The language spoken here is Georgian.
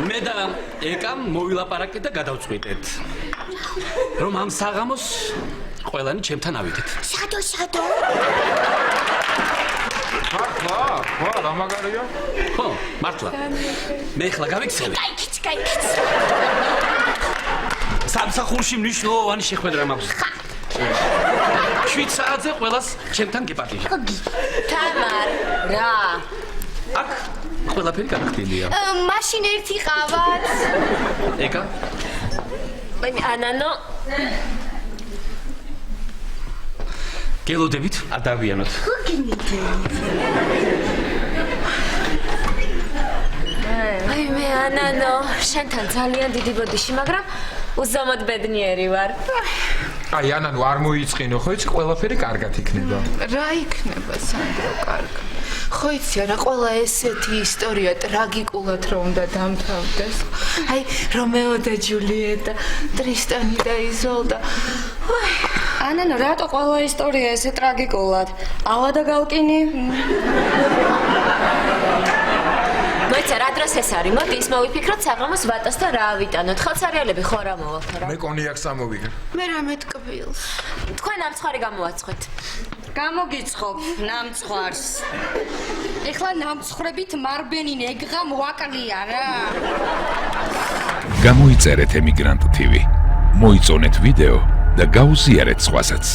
მე და ეკამ მოვილაპარაკეთ და გადავწყვიტეთ. რომ ამ საღამოს ყველანი ჩემთან ავიდეთ. შადო. მართლა, რა მაგარია? ხო, მართლა. მე ხლა გავიქცევი. გაიქიც. სამსახურში მნიშვნელოვანი შეხვედრა მაქვს. 7 საათზე ყველას ჩემთან გეპატიჟა. თამარ, რა? აქ ყველაფერი განხილულია. მაშინ ერთი ყავაც. ეკა? ანანო. გელოდებით არ დავიანოთ. აი მე ანანო, შენთან ძალიან დიდი ბოდიში, მაგრამ უზომოდ ბედნიერი ვარ. აი ანანო არ მოიწყინო, ხო იცი ყველაფერი კარგად იქნება. რა იქნება სანდრო კარგად? ხო იცი არა ყველა ესეთი ისტორია ტრაგიკულად რომ უნდა დამთავრდეს. აი რომეო და ჯულიეტა, ტრისტანი და იზოლდა. ანანო, რატო ყველა ისტორია ესე ტრაგიკულად? ალა და გალკინი? მოიცა რა დროს ეს არის? მოდი ის მოვიფიქროთ საღამოს ვატას და რა ავიტანოთ. ხელსარიალები ხო რა მოვალთ რა? მე კონიაკს ამოვიგე. მე რამე ტკბილს. თქვენ ამ ცხარი გამოვაცხოთ. გამოგიცხობ ნამცხვარს. ეხლა ნამცხრებით მარბენინ ეგღა მოაკლია რა. გამოიწერეთ ემიგრანტ TV. მოიწონეთ ვიდეო და გაუზიარეთ სხვასაც.